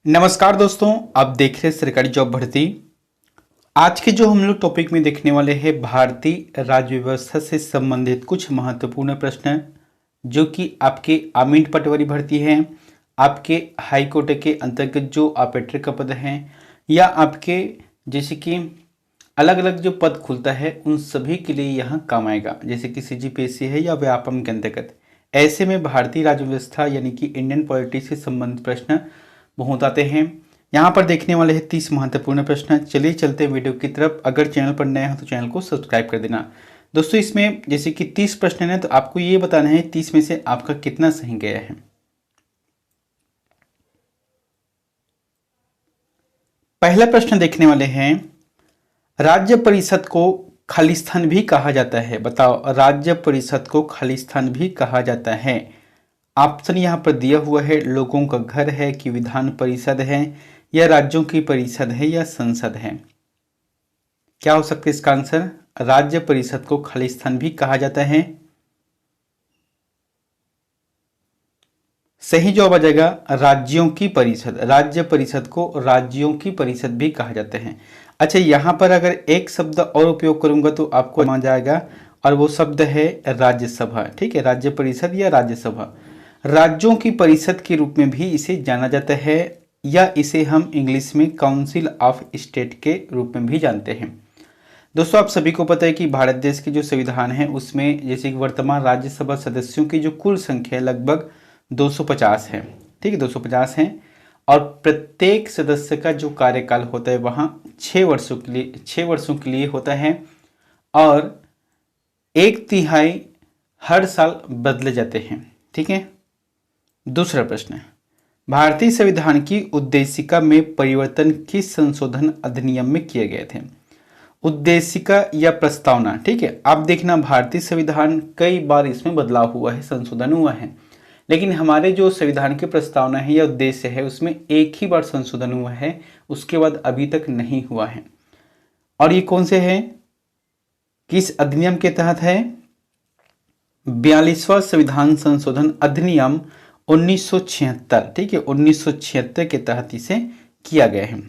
नमस्कार दोस्तों, आप देख रहे हैं सरकारी जॉब भर्ती। आज के जो हम लोग टॉपिक में देखने वाले हैं भारतीय राज्य व्यवस्था से संबंधित कुछ महत्वपूर्ण प्रश्न जो कि आपके अमीन पटवारी भर्ती हैं, आपके हाई कोर्ट के अंतर्गत जो ऑपरेटर का पद है या आपके जैसे कि अलग अलग जो पद खुलता है उन सभी के लिए यहाँ काम आएगा, जैसे कि सीजीपीएससी है या व्यापम के अंतर्गत। ऐसे में भारतीय राज्य व्यवस्था यानी कि इंडियन पॉलिटिक्स से संबंधित प्रश्न बहुत आते हैं। यहाँ पर देखने वाले हैं 30 महत्वपूर्ण प्रश्न। चलिए चलते हैं वीडियो की तरफ। अगर चैनल पर नए हो तो चैनल को सब्सक्राइब कर देना। दोस्तों इसमें जैसे कि 30 प्रश्न है तो आपको ये बताना है 30 में से आपका कितना सही गया है। पहला प्रश्न देखने वाले हैं, राज्य परिषद को खालिस्तान भी कहा जाता है। बताओ, राज्य परिषद को खालिस्तान भी कहा जाता है। ऑप्शन यहाँ पर दिया हुआ है, लोगों का घर है कि विधान परिषद है या राज्यों की परिषद है या संसद है। क्या हो सकता है इसका आंसर? राज्य परिषद को खालिस्तान भी कहा जाता है। सही जवाब आ जाएगा राज्यों की परिषद। राज्य परिषद को राज्यों की परिषद भी कहा जाता है। अच्छा, यहाँ पर अगर एक शब्द और उपयोग करूंगा तो आपको मान जाएगा और वो शब्द है राज्यसभा। ठीक है, राज्य परिषद या राज्यसभा। राज्यों की परिषद के रूप में भी इसे जाना जाता है या इसे हम इंग्लिश में काउंसिल ऑफ स्टेट के रूप में भी जानते हैं। दोस्तों आप सभी को पता है कि भारत देश की जो संविधान है उसमें जैसे कि वर्तमान राज्यसभा सदस्यों की जो कुल संख्या है लगभग 250 है। ठीक है, 250 है और प्रत्येक सदस्य का जो कार्यकाल होता है वहाँ 6 वर्षों के लिए होता है और 1/3 हर साल बदले जाते हैं। ठीक है। दूसरा प्रश्न है, भारतीय संविधान की उद्देशिका में परिवर्तन किस संशोधन अधिनियम में किए गए थे? उद्देशिका या प्रस्तावना। ठीक है, आप देखना भारतीय संविधान कई बार इसमें बदलाव हुआ है, संशोधन हुआ है, लेकिन हमारे जो संविधान की प्रस्तावना है या उद्देश्य है उसमें एक ही बार संशोधन हुआ है, उसके बाद अभी तक नहीं हुआ है। और ये कौन से है, किस अधिनियम के तहत है? 42वां संविधान संशोधन अधिनियम 1976। ठीक है, 1976 के तहत इसे किया गया है।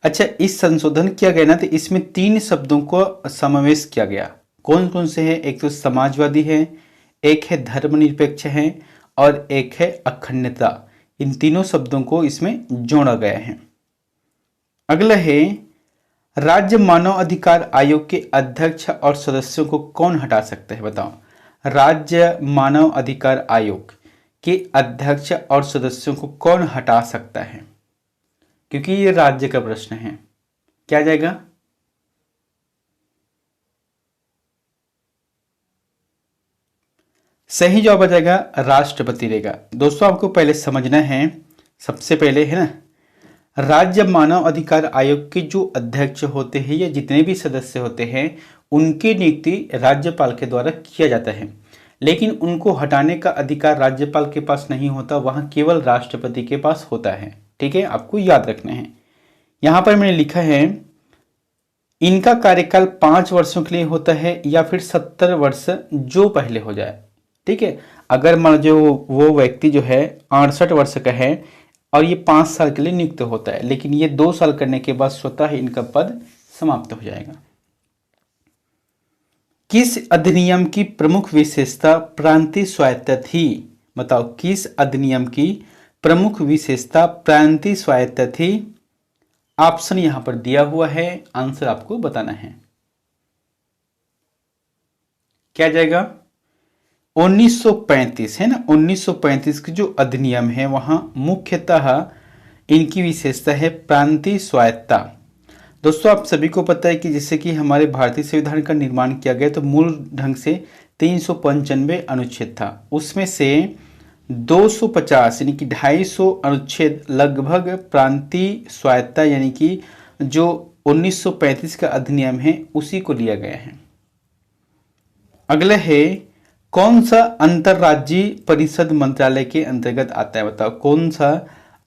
अच्छा, इस संशोधन किया गया ना तो इसमें 3 शब्दों को समावेश किया गया। कौन कौन से हैं? एक तो समाजवादी है, एक है धर्मनिरपेक्ष है और एक है अखंडता। इन तीनों शब्दों को इसमें जोड़ा गया है। अगला है, राज्य मानव अधिकार आयोग के अध्यक्ष और सदस्यों को कौन हटा सकता है? बताओ, राज्य मानव अधिकार आयोग के अध्यक्ष और सदस्यों को कौन हटा सकता है? क्योंकि ये राज्य का प्रश्न है। क्या जाएगा? सही जवाब आ जाएगा राष्ट्रपति रहेगा। दोस्तों आपको पहले समझना है, सबसे पहले है ना, राज्य मानव अधिकार आयोग के जो अध्यक्ष होते हैं या जितने भी सदस्य होते हैं उनकी नियुक्ति राज्यपाल के द्वारा किया जाता है, लेकिन उनको हटाने का अधिकार राज्यपाल के पास नहीं होता, वहां केवल राष्ट्रपति के पास होता है। ठीक है, आपको याद रखना है। यहां पर मैंने लिखा है इनका कार्यकाल 5 वर्षों के लिए होता है या फिर 70 वर्ष जो पहले हो जाए। ठीक है, अगर मान जो वो व्यक्ति जो है 68 वर्ष का है और ये 5 साल के लिए नियुक्त होता है, लेकिन ये 2 साल करने के बाद स्वतः ही इनका पद समाप्त हो जाएगा। किस अधिनियम की प्रमुख विशेषता प्रांतीय स्वायत्तता थी? बताओ, किस अधिनियम की प्रमुख विशेषता प्रांतीय स्वायत्तता थी? ऑप्शन यहां पर दिया हुआ है, आंसर आपको बताना है। क्या जाएगा? 1935 है ना, 1935 की जो अधिनियम है वहां मुख्यतः इनकी विशेषता है प्रांतीय स्वायत्तता। दोस्तों आप सभी को पता है कि जैसे कि हमारे भारतीय संविधान का निर्माण किया गया तो मूल ढंग से 395 अनुच्छेद था, उसमें से 250 यानी कि 250 अनुच्छेद लगभग प्रांतीय स्वायत्तता यानी कि जो 1935 का अधिनियम है उसी को लिया गया है। अगला है, कौन सा अंतरराज्यीय परिषद मंत्रालय के अंतर्गत आता है? बताओ, कौन सा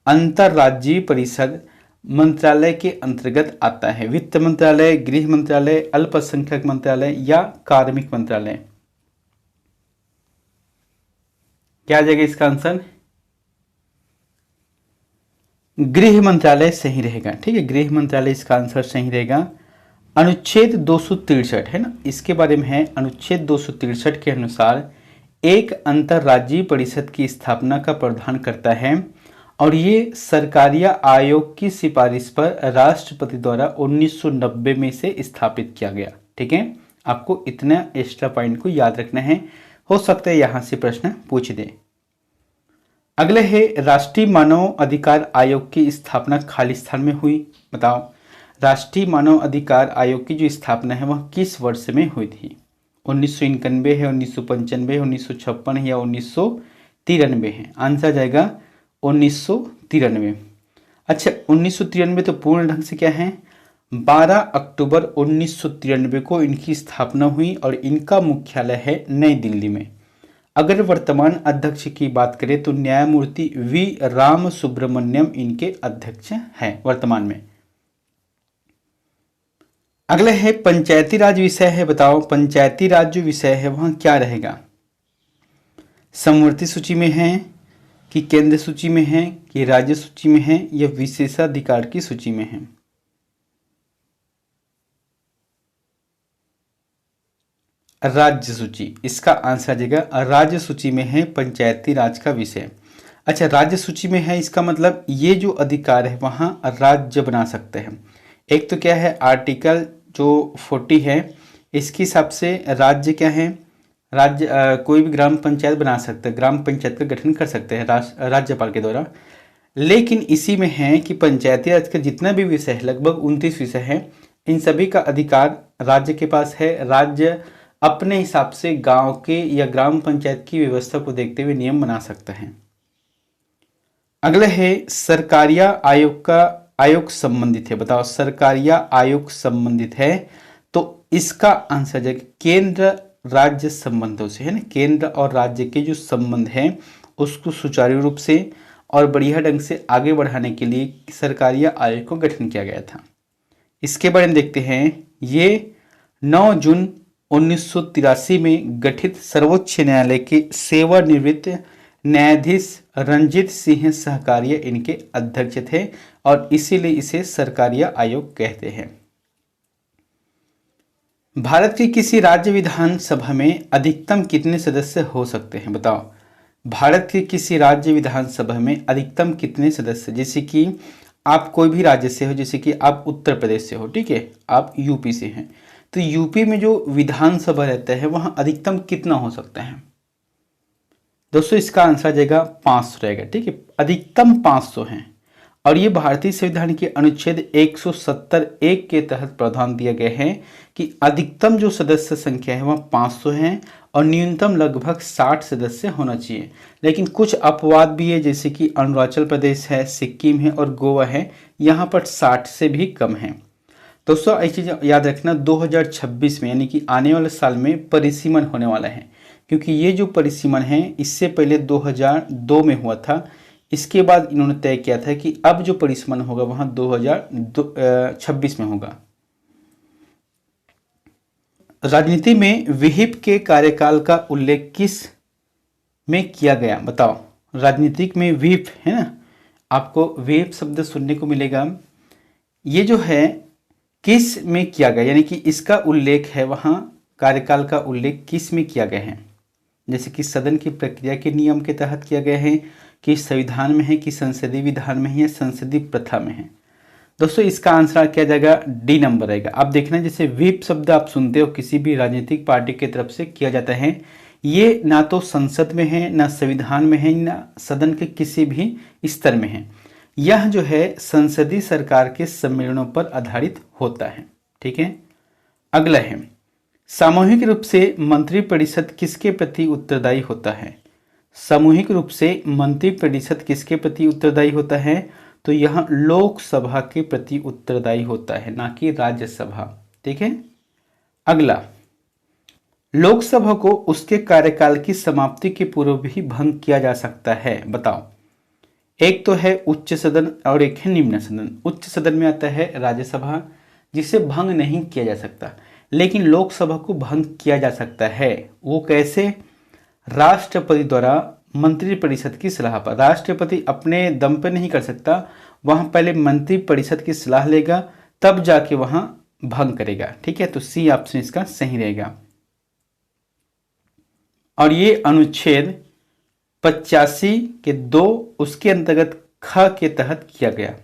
अंतरराज्यीय परिषद मंत्रालय के अंतर्गत आता है? वित्त मंत्रालय, गृह मंत्रालय, अल्पसंख्यक मंत्रालय या कार्मिक मंत्रालय? क्या आ जाएगा इसका आंसर? गृह मंत्रालय सही रहेगा। ठीक है, गृह मंत्रालय इसका आंसर सही रहेगा। अनुच्छेद 263 है ना, इसके बारे में है। अनुच्छेद 263 के अनुसार एक अंतर्राज्यीय परिषद की स्थापना का प्रावधान करता है और ये सरकारिया आयोग की सिफारिश पर राष्ट्रपति द्वारा 1990 में से स्थापित किया गया। ठीक है, आपको इतना एक्स्ट्रा पॉइंट को याद रखना है, हो सकता है यहां से प्रश्न पूछ दे। अगले है राष्ट्रीय मानव अधिकार आयोग की स्थापना खालिस्तान में हुई। बताओ, राष्ट्रीय मानव अधिकार आयोग की जो स्थापना है वह किस वर्ष में हुई थी? 1991 है, 1995, 1956 है या 1993 है? आंसर जाएगा 1993। अच्छा, 1993 तो पूर्ण ढंग से क्या है? 12 अक्टूबर 1993 को इनकी स्थापना हुई और इनका मुख्यालय है नई दिल्ली में। अगर वर्तमान अध्यक्ष की बात करें तो न्यायमूर्ति वी राम सुब्रमण्यम इनके अध्यक्ष हैं वर्तमान में। अगला है पंचायती राज विषय है। बताओ, पंचायती राज जो विषय है वहां क्या रहेगा? समवर्ती सूची में है कि केंद्र सूची में है कि राज्य सूची में है या विशेषाधिकार की सूची में है? राज्य सूची, इसका आंसर आ जाएगा राज्य सूची में है पंचायती राज का विषय। अच्छा, राज्य सूची में है इसका मतलब ये जो अधिकार है वहां राज्य बना सकते हैं। एक तो क्या है, आर्टिकल जो 40 है इसके हिसाब से राज्य क्या है, राज्य कोई भी ग्राम पंचायत बना सकते हैं, ग्राम पंचायत का गठन कर सकते हैं राज्यपाल के द्वारा। लेकिन इसी में है कि पंचायती राज का जितना भी विषय है, लगभग 29 विषय है, इन सभी का अधिकार राज्य के पास है। राज्य अपने हिसाब से गांव के या ग्राम पंचायत की व्यवस्था को देखते हुए नियम बना सकते हैं। अगला है सरकारिया आयोग का आयोग संबंधित है। बताओ, सरकारिया आयोग संबंधित है तो इसका आंसर है केंद्र राज्य संबंधों से, है ना। केंद्र और राज्य के जो संबंध है उसको सुचारू रूप से और बढ़िया ढंग से आगे बढ़ाने के लिए सरकारिया आयोग को गठन किया गया था। इसके बारे में देखते हैं। ये 9 जून 1983 में गठित सर्वोच्च न्यायालय के सेवानिवृत्त न्यायाधीश रंजीत सिंह सहकारिया इनके अध्यक्ष थे और इसीलिए इसे सरकारिया आयोग कहते हैं। भारत की किसी राज्य विधानसभा में अधिकतम कितने सदस्य हो सकते हैं? बताओ, भारत की किसी राज्य विधानसभा में अधिकतम कितने सदस्य? जैसे कि आप कोई भी राज्य से हो, जैसे कि आप उत्तर प्रदेश से हो, ठीक है, आप यूपी से हैं, तो यूपी में जो विधानसभा रहता है वहां अधिकतम कितना हो सकता है? दोस्तों, इसका आंसर आ जाएगा 500 रहेगा। ठीक है, अधिकतम 500 हैं और ये भारतीय संविधान के अनुच्छेद 170(1) के तहत प्रावधान दिया गया है कि अधिकतम जो सदस्य संख्या है वह 500 है और न्यूनतम लगभग 60 सदस्य होना चाहिए। लेकिन कुछ अपवाद भी है, जैसे कि अरुणाचल प्रदेश है, सिक्किम है और गोवा है, यहाँ पर 60 से भी कम है। दोस्तों, एक चीज याद रखना, 2026 में यानी कि आने वाले साल में परिसीमन होने वाला है, क्योंकि ये जो परिसीमन है इससे पहले 2002 में हुआ था। इसके बाद इन्होंने तय किया था कि अब जो परिसीमन होगा वहां 2026 में होगा। राजनीति में व्हिप के कार्यकाल का उल्लेख किस में किया गया? बताओ, राजनीतिक में व्हिप है ना, आपको व्हिप शब्द सुनने को मिलेगा। ये जो है किस में किया गया, यानी कि इसका उल्लेख है वहां, कार्यकाल का उल्लेख किस में किया गया है? जैसे कि सदन की प्रक्रिया के नियम के तहत किया गया है, कि संविधान में है, कि संसदीय विधान में है या संसदीय प्रथा में है। दोस्तों, इसका आंसर क्या जाएगा? डी नंबर रहेगा। आप देखना, जैसे व्हिप शब्द आप सुनते हो किसी भी राजनीतिक पार्टी की तरफ से किया जाता है, ये ना तो संसद में है, ना संविधान में है, ना सदन के किसी भी स्तर में है। यह जो है संसदीय सरकार के सम्मेलनों पर आधारित होता है। ठीक है, अगला है सामूहिक रूप से मंत्रिपरिषद किसके प्रति उत्तरदायी होता है? सामूहिक रूप से मंत्रिपरिषद किसके प्रति उत्तरदायी होता है? तो यह लोकसभा के प्रति उत्तरदायी होता है, ना कि राज्यसभा। ठीक है, अगला, लोकसभा को उसके कार्यकाल की समाप्ति के पूर्व भी भंग किया जा सकता है। बताओ, एक तो है उच्च सदन और एक है निम्न सदन। उच्च सदन में आता है राज्यसभा, जिसे भंग नहीं किया जा सकता, लेकिन लोकसभा को भंग किया जा सकता है। वो कैसे? राष्ट्रपति द्वारा मंत्रिपरिषद की सलाह पर। राष्ट्रपति अपने दम पर नहीं कर सकता, वहां पहले मंत्री परिषद की सलाह लेगा, तब जाके वहां भंग करेगा। ठीक है, तो सी ऑप्शन इसका सही रहेगा। और ये अनुच्छेद 85 के 2 उसके अंतर्गत ख के तहत किया गया।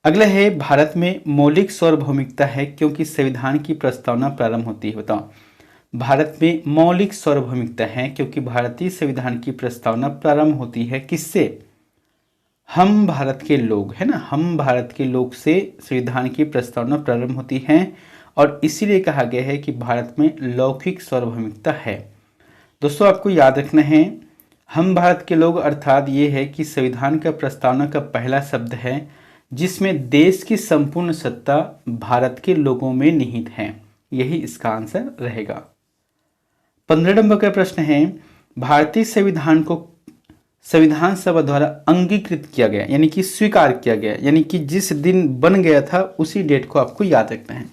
अगला है, भारत में मौलिक सार्वभौमिकता है क्योंकि संविधान की प्रस्तावना प्रारंभ होती है। बताओ, भारत में मौलिक सार्वभौमिकता है क्योंकि भारतीय संविधान की प्रस्तावना प्रारंभ होती है किससे? हम भारत के लोग, है ना, हम भारत के लोग से संविधान की प्रस्तावना प्रारंभ होती है और इसीलिए कहा गया है कि भारत में लौकिक सार्वभौमिकता है। दोस्तों आपको याद रखना है, हम भारत के लोग अर्थात ये है कि संविधान का प्रस्तावना का पहला शब्द है जिसमें देश की संपूर्ण सत्ता भारत के लोगों में निहित है। यही इसका आंसर रहेगा। 15 नंबर का प्रश्न है, भारतीय संविधान को संविधान सभा द्वारा अंगीकृत किया गया यानी कि स्वीकार किया गया, यानी कि जिस दिन बन गया था उसी डेट को आपको याद रखना है।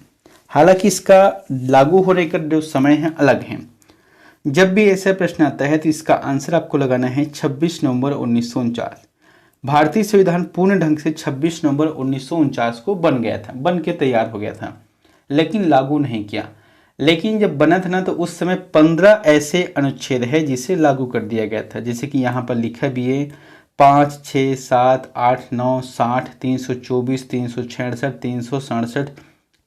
हालांकि इसका लागू होने का जो समय है अलग है। जब भी ऐसा प्रश्न आता है तो इसका आंसर आपको लगाना है 26 नवंबर 1949। भारतीय संविधान पूर्ण ढंग से 26 नवंबर 1949 को बन गया था, बन के तैयार हो गया था, लेकिन लागू नहीं किया। लेकिन जब बना था ना तो उस समय 15 ऐसे अनुच्छेद है जिसे लागू कर दिया गया था, जैसे कि यहाँ पर लिखा भी है 5, 6, 7, 8, 9, 60, 324, 366, 367,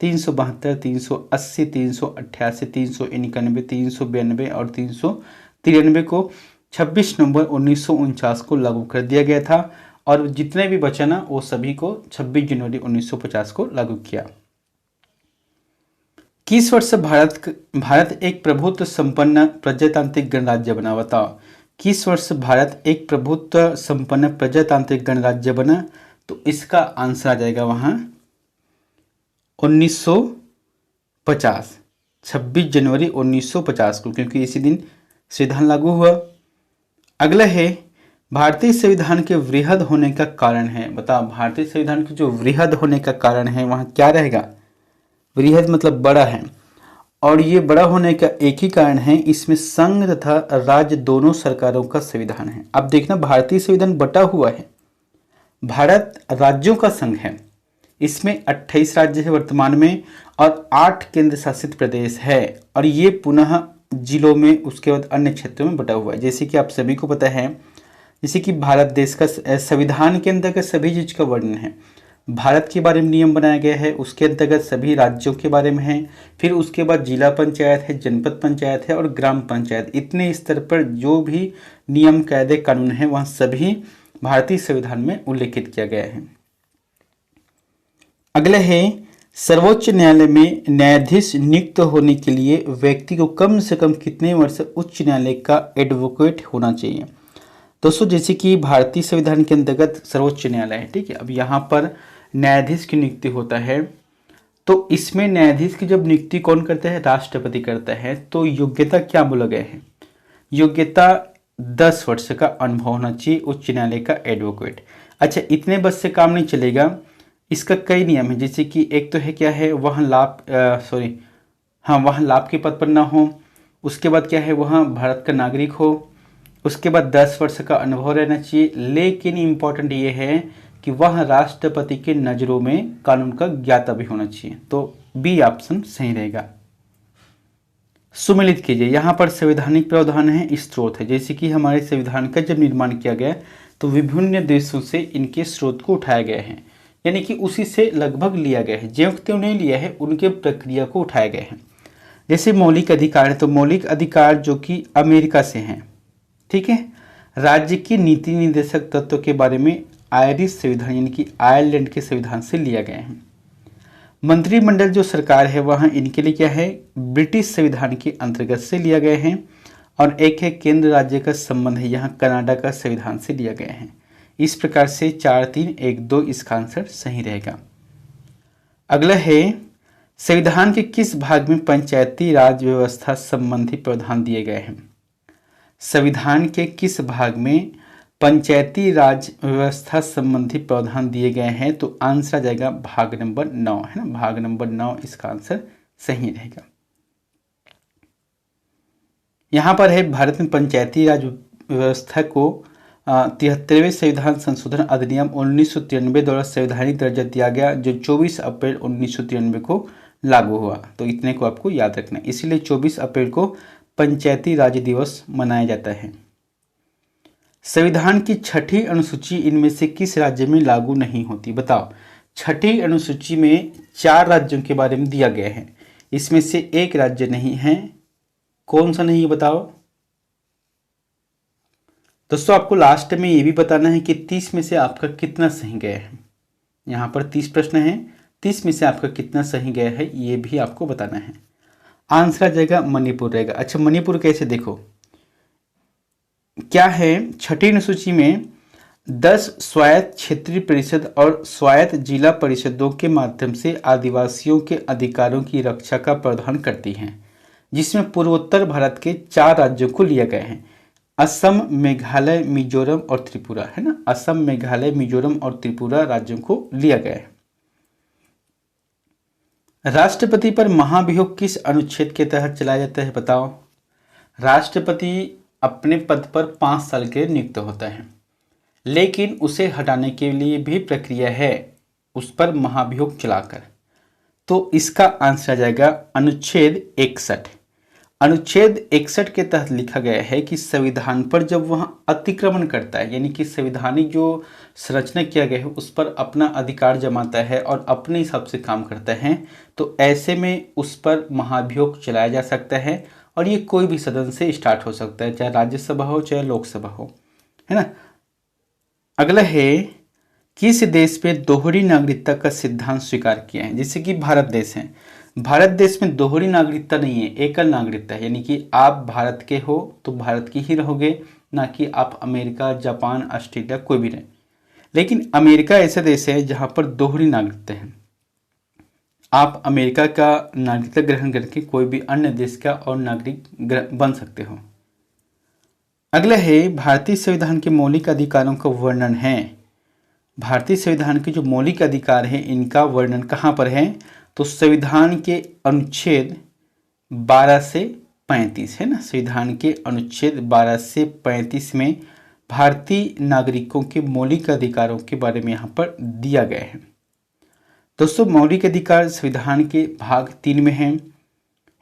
372, 380, 388, 391, 392 और 393 को 26 नवंबर 1949 को लागू कर दिया गया था और जितने भी बचा ना वो सभी को 26 जनवरी 1950 को लागू किया। किस वर्ष भारत एक प्रभुत्व संपन्न प्रजातांत्रिक गणराज्य बना? बताओ, किस वर्ष भारत एक प्रभुत्व संपन्न प्रजातांत्रिक गणराज्य बना? तो इसका आंसर आ जाएगा वहां 1950, 26 जनवरी 1950 को, क्योंकि इसी दिन संविधान लागू हुआ। अगला है, भारतीय संविधान के वृहद होने का कारण है। बताओ, भारतीय संविधान के जो वृहद होने का कारण है वहां क्या रहेगा? वृहद मतलब बड़ा है, और ये बड़ा होने का एक ही कारण है, इसमें संघ तथा राज्य दोनों सरकारों का संविधान है। अब देखना, भारतीय संविधान बटा हुआ है, भारत राज्यों का संघ है, इसमें 28 राज्य है वर्तमान में और 8 केंद्र शासित प्रदेश है, और ये पुनः जिलों में उसके बाद अन्य क्षेत्रों में बटा हुआ है। जैसे कि आप सभी को पता है, जैसे कि भारत देश का संविधान के अंतर्गत सभी चीज का वर्णन है, भारत के बारे में नियम बनाया गया है, उसके अंतर्गत सभी राज्यों के बारे में है, फिर उसके बाद जिला पंचायत है, जनपद पंचायत है और ग्राम पंचायत, इतने स्तर पर जो भी नियम कायदे कानून है वह सभी भारतीय संविधान में उल्लेखित किया गया है। अगला है, सर्वोच्च न्यायालय में न्यायाधीश नियुक्त होने के लिए व्यक्ति को कम से कम कितने वर्ष उच्च न्यायालय का एडवोकेट होना चाहिए? दोस्तों, जैसे कि भारतीय संविधान के अंतर्गत सर्वोच्च न्यायालय है, ठीक है, अब यहाँ पर न्यायाधीश की नियुक्ति होता है, तो इसमें न्यायाधीश की जब नियुक्ति कौन करता है? राष्ट्रपति करता है। तो योग्यता क्या बोला गया है? योग्यता 10 वर्ष का अनुभव होना चाहिए उच्च न्यायालय का एडवोकेट। अच्छा, इतने बस से काम नहीं चलेगा, इसका कई नियम है, जैसे कि एक तो है क्या है, वहाँ लाभ के पद पर ना हो, उसके बाद क्या है, वहाँ भारत का नागरिक हो, उसके बाद 10 वर्ष का अनुभव रहना चाहिए, लेकिन इम्पोर्टेंट ये है कि वह राष्ट्रपति के नज़रों में कानून का ज्ञाता भी होना चाहिए। तो बी ऑप्शन सही रहेगा। सुमेलित कीजिए, यहाँ पर संवैधानिक प्रावधान है, स्रोत है, जैसे कि हमारे संविधान का जब निर्माण किया गया तो विभिन्न देशों से इनके स्रोत को उठाया गया है, यानी कि उसी से लगभग लिया गया है, जो क्यों नहीं लिया है उनके प्रक्रिया को उठाया गया है। जैसे मौलिक अधिकार है, तो मौलिक अधिकार जो कि अमेरिका से हैं, ठीक है। राज्य की नीति निर्देशक तत्व के बारे में आयरिश संविधान यानी कि आयरलैंड के संविधान से लिया गया है। मंत्रिमंडल जो सरकार है वहाँ इनके लिए क्या है, ब्रिटिश संविधान के अंतर्गत से लिया गया है, और एक है केंद्र राज्य का संबंध है, यहाँ कनाडा का संविधान से लिया गया है। इस प्रकार से 4, 3, 1, 2 इसका आंसर सही रहेगा। अगला है, संविधान के किस भाग में पंचायती राज व्यवस्था संबंधी प्रावधान दिए गए हैं? संविधान के किस भाग में पंचायती राज व्यवस्था संबंधी प्रावधान दिए गए हैं? तो आंसर आ जाएगा भाग नंबर 9, है ना, भाग नंबर 9 इसका आंसर सही रहेगा। यहाँ पर है, भारत में पंचायती राज व्यवस्था को 73वें संविधान संशोधन अधिनियम 1993 द्वारा संवैधानिक दर्जा दिया गया, जो 24 अप्रैल 1993 को लागू हुआ। तो इतने को आपको याद रखना है, इसीलिए 24 अप्रैल को पंचायती राज दिवस मनाया जाता है। संविधान की छठी अनुसूची इनमें से किस राज्य में लागू नहीं होती? बताओ। छठी अनुसूची में 4 राज्यों के बारे में दिया गया है, इसमें से एक राज्य नहीं है। कौन सा नहीं है बताओ? दोस्तों आपको लास्ट में ये भी बताना है कि 30 में से आपका कितना सही गया है। यहाँ पर 30 प्रश्न है, 30 में से आपका कितना सही गया है ये भी आपको बताना है। आंसर आ जाएगा मणिपुर रहेगा। अच्छा, मणिपुर कैसे? देखो क्या है, छठी अनुसूची में 10 स्वायत्त क्षेत्रीय परिषद और स्वायत्त जिला परिषदों के माध्यम से आदिवासियों के अधिकारों की रक्षा का प्रावधान करती हैं, जिसमें पूर्वोत्तर भारत के 4 राज्यों को लिया गया है, असम, मेघालय, मिजोरम और त्रिपुरा, है ना। असम, मेघालय, मिजोरम और त्रिपुरा राज्यों को लिया गया है। राष्ट्रपति पर महाभियोग किस अनुच्छेद के तहत चलाया जाता है? बताओ। राष्ट्रपति अपने पद पर 5 साल के लिए नियुक्त होता है, लेकिन उसे हटाने के लिए भी प्रक्रिया है, उस पर महाभियोग चलाकर। तो इसका आंसर आ जाएगा अनुच्छेद 61। अनुच्छेद 61 के तहत लिखा गया है कि संविधान पर जब वह अतिक्रमण करता है, यानी कि संवैधानिक जो संरचना किया गया है उस पर अपना अधिकार जमाता है और अपने हिसाब से काम करता है, तो ऐसे में उस पर महाभियोग चलाया जा सकता है। और ये कोई भी सदन से स्टार्ट हो सकता है, चाहे राज्यसभा हो चाहे लोकसभा हो, है ना। अगला है, किस देश में दोहरी नागरिकता का सिद्धांत स्वीकार किया है? जैसे कि भारत देश है, भारत देश में दोहरी नागरिकता नहीं है, एकल नागरिकता है, यानी कि आप भारत के हो तो भारत के ही रहोगे, ना कि आप अमेरिका, जापान, ऑस्ट्रेलिया कोई भी नहीं। लेकिन अमेरिका ऐसा देश है जहां पर दोहरी नागरिकता है, आप अमेरिका का नागरिकता ग्रहण करके कोई भी अन्य देश का और नागरिक बन सकते हो। अगला है, भारतीय संविधान के मौलिक अधिकारों का वर्णन है। भारतीय संविधान के जो मौलिक अधिकार हैं इनका वर्णन कहाँ पर है? तो संविधान के अनुच्छेद 12 से 35, है ना। संविधान के अनुच्छेद 12 से 35 में भारतीय नागरिकों के मौलिक अधिकारों के बारे में यहाँ पर दिया गया है। दोस्तों मौलिक अधिकार संविधान के भाग 3 में है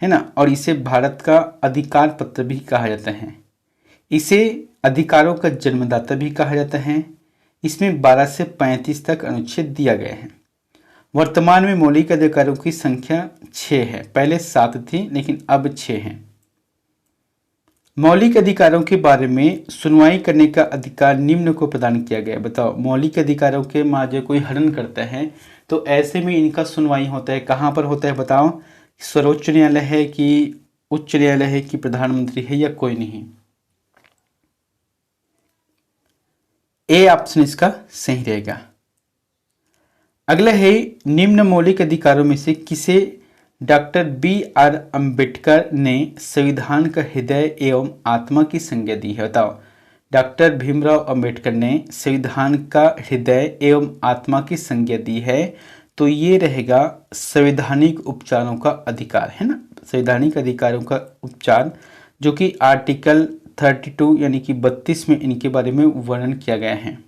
ना, और इसे भारत का अधिकार पत्र भी कहा जाता है। इसे अधिकारों का जन्मदाता भी कहा जाता है। इसमें 12 से 35 तक अनुच्छेद दिया गया है। वर्तमान में मौलिक अधिकारों की संख्या 6 है, पहले 7 थी लेकिन अब 6 हैं। मौलिक अधिकारों के बारे में सुनवाई करने का अधिकार निम्न को प्रदान किया गया। बताओ, मौलिक अधिकारों के मामले कोई हनन करता है तो ऐसे में इनका सुनवाई होता है, कहाँ पर होता है? बताओ, सर्वोच्च न्यायालय है कि उच्च न्यायालय है कि प्रधानमंत्री है या कोई नहीं? ए ऑप्शन इसका सही रहेगा। अगला है, निम्न मौलिक अधिकारों में से किसे डॉक्टर BR अम्बेडकर ने संविधान का हृदय एवं आत्मा की संज्ञा दी है? बताओ, डॉक्टर भीमराव अम्बेडकर ने संविधान का हृदय एवं आत्मा की संज्ञा दी है, तो ये रहेगा संवैधानिक उपचारों का अधिकार, है ना। संवैधानिक अधिकारों का उपचार, जो कि आर्टिकल 32 यानी कि 32 में इनके बारे में वर्णन किया गया है।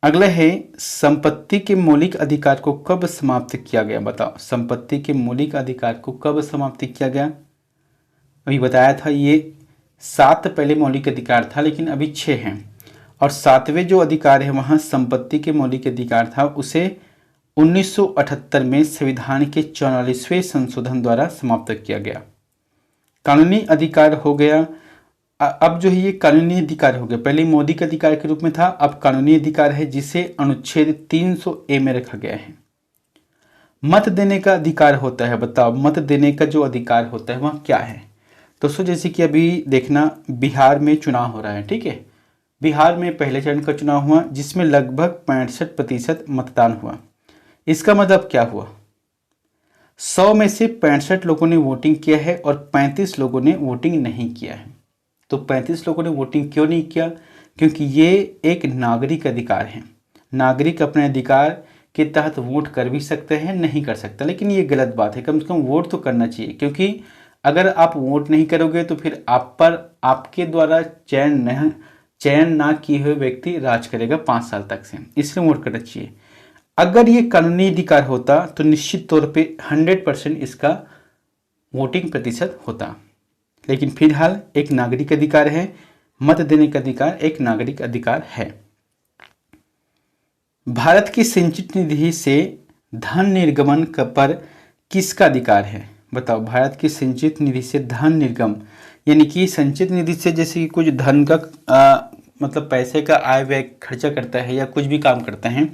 अगला है, संपत्ति के मौलिक अधिकार को कब समाप्त किया गया? बताओ, संपत्ति के मौलिक अधिकार को कब समाप्त किया गया? अभी बताया था, ये 7 पहले मौलिक अधिकार था लेकिन अभी 6 हैं, और 7वें जो अधिकार है वहाँ संपत्ति के मौलिक अधिकार था, उसे 1978 में संविधान के 44वें संशोधन द्वारा समाप्त किया गया। कानूनी अधिकार हो गया, अब जो है ये कानूनी अधिकार हो गया, पहले मौलिक अधिकार के रूप में था, अब कानूनी अधिकार है जिसे अनुच्छेद 300A में रखा गया है। मत देने का अधिकार होता है। बताओ, मत देने का जो अधिकार होता है वह क्या है? दोस्तों जैसे कि अभी देखना, बिहार में चुनाव हो रहा है, ठीक है। बिहार में पहले चरण का चुनाव हुआ जिसमें लगभग 65% मतदान हुआ। इसका मतलब क्या हुआ? 100 में से 65 लोगों ने वोटिंग किया है और 35 लोगों ने वोटिंग नहीं किया है। तो 35 लोगों ने वोटिंग क्यों नहीं किया? क्योंकि ये एक नागरिक अधिकार है। नागरिक अपने अधिकार के तहत वोट कर भी सकते हैं, नहीं कर सकता, लेकिन ये गलत बात है। कम से कम वोट तो करना चाहिए, क्योंकि अगर आप वोट नहीं करोगे तो फिर आप पर आपके द्वारा चयन चयन ना किए हुए व्यक्ति राज करेगा 5 साल तक से, इसलिए नोट कर रखिए। अगर ये कानूनी अधिकार होता तो निश्चित तौर पे 100% इसका वोटिंग प्रतिशत होता, लेकिन फिलहाल एक नागरिक अधिकार है, मत देने का अधिकार एक नागरिक अधिकार है। भारत की संचित निधि से धन निर्गमन पर किसका अधिकार है? बताओ, भारत की संचित निधि से धन निर्गम यानी कि संचित निधि से जैसे कि कुछ धन का मतलब पैसे का आय व्यय खर्चा करता है या कुछ भी काम करता है,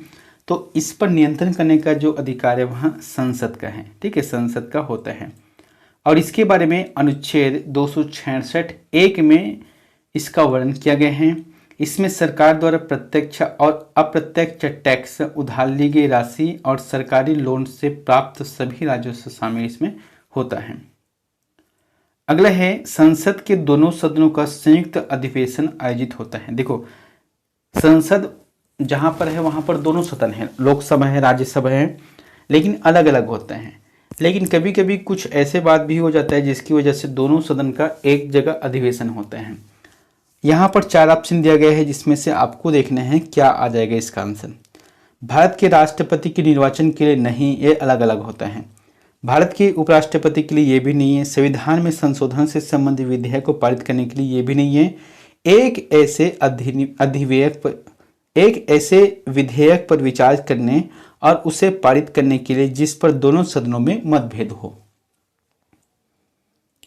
तो इस पर नियंत्रण करने का जो अधिकार है वहाँ संसद का है। ठीक है, संसद का होता है। और इसके बारे में अनुच्छेद 266(1) में इसका वर्णन किया गया है। इसमें सरकार द्वारा प्रत्यक्ष और अप्रत्यक्ष टैक्स, उधार ली गई राशि और सरकारी लोन से प्राप्त सभी राजस्व शामिल इसमें होता है। अगला है, संसद के दोनों सदनों का संयुक्त अधिवेशन आयोजित होता है। देखो, संसद जहां पर है वहां पर दोनों सदन है, लोकसभा है, राज्यसभा है, लेकिन अलग अलग होते हैं। लेकिन कभी कभी कुछ ऐसे बात भी हो जाता है जिसकी वजह से दोनों सदन का एक जगह अधिवेशन होता है। यहाँ पर 4 ऑप्शन दिया गया है, जिसमें से आपको देखना है क्या आ जाएगा इसका आंसर। भारत के राष्ट्रपति के निर्वाचन के लिए नहीं, ये अलग अलग होता है। भारत के उपराष्ट्रपति के लिए ये भी नहीं है। संविधान में संशोधन से संबंधित विधेयक को पारित करने के लिए ये भी नहीं है। एक ऐसे विधेयक पर विचार करने और उसे पारित करने के लिए जिस पर दोनों सदनों में मतभेद हो।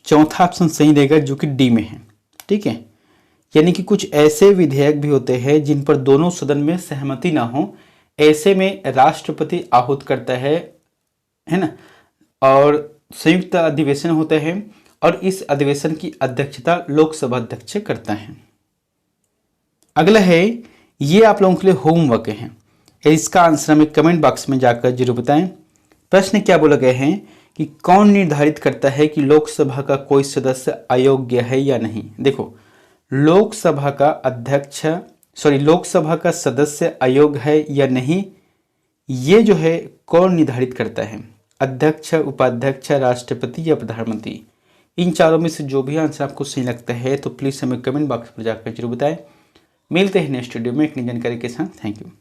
चौथा ऑप्शन सही रहेगा, जो कि डी में है। ठीक है, यानी कि कुछ ऐसे विधेयक भी होते हैं जिन पर दोनों सदन में सहमति ना हो, ऐसे में राष्ट्रपति आहूत करता है ना, और संयुक्त अधिवेशन होता है और इस अधिवेशन की अध्यक्षता लोकसभा अध्यक्ष करता है। अगला है, ये आप लोगों के लिए होमवर्क है, इसका आंसर हमें कमेंट बॉक्स में जाकर जरूर बताएं। प्रश्न क्या बोला गया है कि कौन निर्धारित करता है कि लोकसभा का कोई सदस्य अयोग्य है या नहीं? देखो, लोकसभा का सदस्य अयोग्य है या नहीं, ये जो है कौन निर्धारित करता है? अध्यक्ष, उपाध्यक्ष, राष्ट्रपति या प्रधानमंत्री? इन चारों में से जो भी आंसर आपको सही लगता है तो प्लीज़ हमें कमेंट बॉक्स पर जाकर जरूर बताएं। मिलते हैं नेक्स्ट वीडियो में एक नई जानकारी के साथ। Thank you.